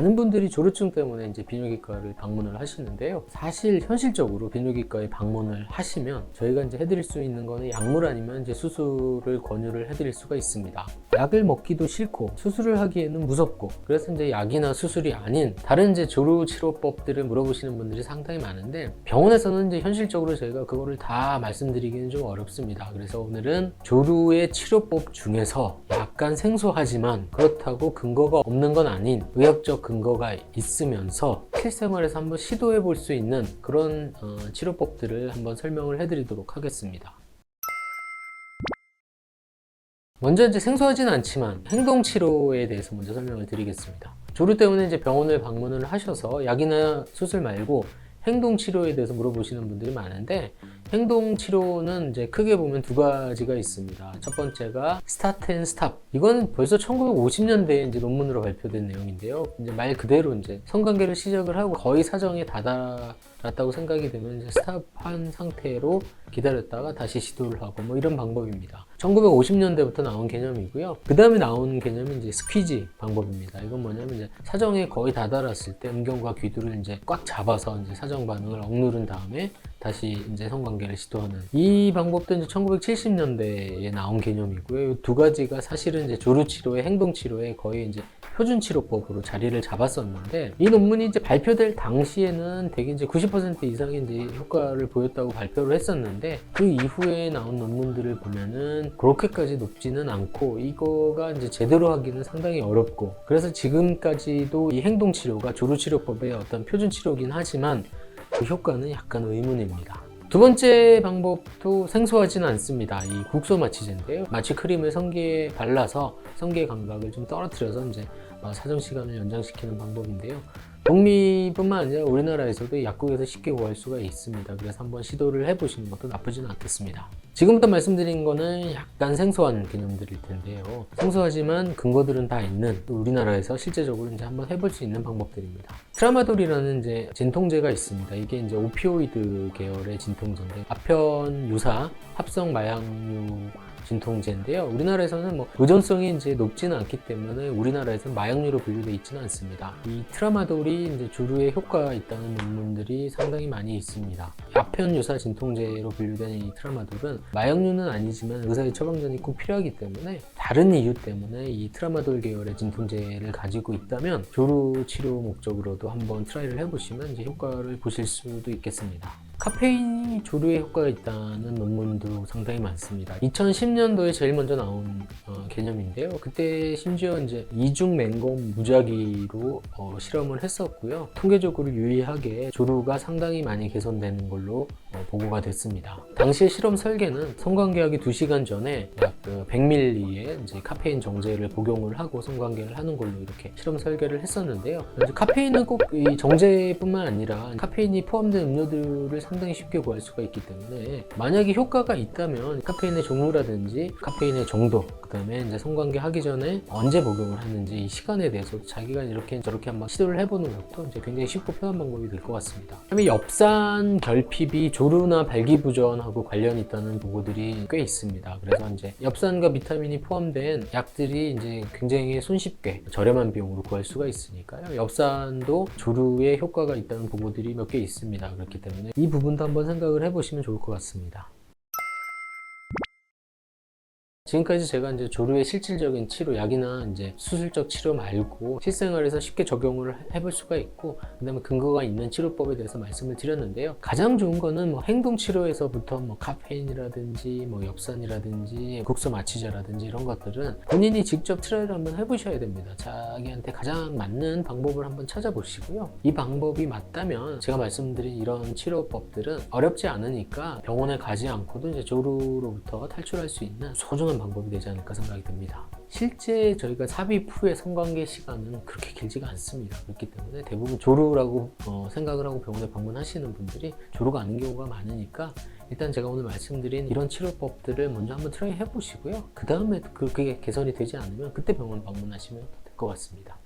많은 분들이 조루증 때문에 이제 비뇨기과를 방문을 하시는데요. 사실 현실적으로 비뇨기과에 방문을 하시면 저희가 이제 해드릴 수 있는 거는 약물 아니면 이제 수술을 권유를 해드릴 수가 있습니다. 약을 먹기도 싫고 수술을 하기에는 무섭고, 그래서 이제 약이나 수술이 아닌 다른 이제 조루 치료법들을 물어보시는 분들이 상당히 많은데, 병원에서는 이제 현실적으로 저희가 그거를 다 말씀드리기는 좀 어렵습니다. 그래서 오늘은 조루의 치료법 중에서 약간 생소하지만 그렇다고 근거가 없는 건 아닌 의학적 근거가 있으면서 실생활에서 한번 시도해 볼 수 있는 그런 치료법들을 한번 설명을 해드리도록 하겠습니다. 먼저 이제 생소하진 않지만 행동치료에 대해서 먼저 설명을 드리겠습니다. 조루 때문에 이제 병원을 방문을 하셔서 약이나 수술 말고 행동치료에 대해서 물어보시는 분들이 많은데, 행동치료는 이제 크게 보면 두 가지가 있습니다. 첫 번째가 스타트 앤 스탑. 이거는 벌써 1950년대에 이제 논문으로 발표된 내용인데요. 이제 말 그대로 이제 성관계를 시작을 하고 거의 사정에 다다랐다고 생각이 되면 이제 스탑한 상태로 기다렸다가 다시 시도를 하고 뭐 이런 방법입니다. 1950년대부터 나온 개념이고요. 그 다음에 나온 개념이 이제 스퀴지 방법입니다. 이건 뭐냐면 이제 사정에 거의 다다랐을 때 음경과 귀두를 이제 꽉 잡아서 이제 사정 반응을 억누른 다음에 다시 이제 성관계를 시도하는, 이 방법도 이제 1970년대에 나온 개념이고요. 이 두 가지가 사실은 이제 조루 치료의 행동 치료의 거의 이제 표준 치료법으로 자리를 잡았었는데, 이 논문이 이제 발표될 당시에는 대개 이제 90% 이상의 이제 효과를 보였다고 발표를 했었는데, 그 이후에 나온 논문들을 보면은 그렇게까지 높지는 않고 이거가 이제 제대로 하기는 상당히 어렵고, 그래서 지금까지도 이 행동 치료가 조루 치료법의 어떤 표준 치료긴 하지만 그 효과는 약간 의문입니다. 두 번째 방법도 생소하지는 않습니다. 이 국소 마취제인데요. 마취 크림을 성기에 발라서 성기의 감각을 좀 떨어뜨려서 이제 사정 시간을 연장시키는 방법인데요. 북미뿐만 아니라 우리나라에서도 약국에서 쉽게 구할 수가 있습니다. 그래서 한번 시도를 해보시는 것도 나쁘지는 않겠습니다. 지금부터 말씀드린 거는 약간 생소한 개념들일 텐데요. 생소하지만 근거들은 다 있는, 또 우리나라에서 실제적으로 이제 한번 해볼 수 있는 방법들입니다. 트라마돌이라는 이제 진통제가 있습니다. 이게 이제 오피오이드 계열의 진통제인데, 아편 유사 합성 마약류 진통제인데요. 우리나라에서는 뭐 의존성이 이제 높지는 않기 때문에 우리나라에서는 마약류로 분류되어 있지는 않습니다. 이 트라마돌이 이제 조루에 효과가 있다는 논문들이 상당히 많이 있습니다. 아편 유사 진통제로 분류된 이 트라마돌은 마약류는 아니지만 의사의 처방전이 꼭 필요하기 때문에, 다른 이유 때문에 이 트라마돌 계열의 진통제를 가지고 있다면 조루 치료 목적으로도 한번 트라이를 해보시면 이제 효과를 보실 수도 있겠습니다. 카페인이 조루에 효과가 있다는 논문도 상당히 많습니다. 2010년도에 제일 먼저 나온 개념인데요. 그때 심지어 이제 이중 맹공 무작위로 실험을 했었고요. 통계적으로 유의하게 조루가 상당히 많이 개선되는 걸로 보고가 됐습니다. 당시의 실험 설계는 성관계하기 2시간 전에 약 100ml의 이제 카페인 정제를 복용을 하고 성관계를 하는 걸로 이렇게 실험 설계를 했었는데요. 카페인은 꼭 이 정제뿐만 아니라 카페인이 포함된 음료들을 상당히 쉽게 구할 수가 있기 때문에, 만약에 효과가 있다면 카페인의 종류라든지 카페인의 정도, 그 다음에 이제 성관계 하기 전에 언제 복용을 하는지 이 시간에 대해서 자기가 이렇게 저렇게 한번 시도를 해보는 것도 이제 굉장히 쉽고 편한 방법이 될 것 같습니다. 그다음에 엽산 결핍이 조루나 발기부전하고 관련이 있다는 보고들이 꽤 있습니다. 그래서 이제 엽산과 비타민이 포함된 약들이 이제 굉장히 손쉽게 저렴한 비용으로 구할 수가 있으니까요. 엽산도 조루에 효과가 있다는 보고들이 몇 개 있습니다. 그렇기 때문에 이 부분도 한번 생각을 해보시면 좋을 것 같습니다. 지금까지 제가 이제 조루의 실질적인 치료, 약이나 이제 수술적 치료 말고 실생활에서 쉽게 적용을 해볼 수가 있고, 그 다음에 근거가 있는 치료법에 대해서 말씀을 드렸는데요. 가장 좋은 거는 뭐 행동 치료에서부터 뭐 카페인이라든지 뭐 엽산이라든지 국소 마취제라든지 이런 것들은 본인이 직접 트라이를 한번 해보셔야 됩니다. 자기한테 가장 맞는 방법을 한번 찾아보시고요. 이 방법이 맞다면 제가 말씀드린 이런 치료법들은 어렵지 않으니까 병원에 가지 않고도 이제 조루로부터 탈출할 수 있는 소중한 방법이 되지 않을까 생각이 듭니다. 실제 저희가 삽입 후의 성관계 시간은 그렇게 길지가 않습니다. 그렇기 때문에 대부분 조루라고 생각을 하고 병원에 방문하시는 분들이 조루가 아닌 경우가 많으니까, 일단 제가 오늘 말씀드린 이런 치료법들을 먼저 한번 트라이 해보시고요. 그 다음에 그게 개선이 되지 않으면 그때 병원 방문하시면 될 것 같습니다.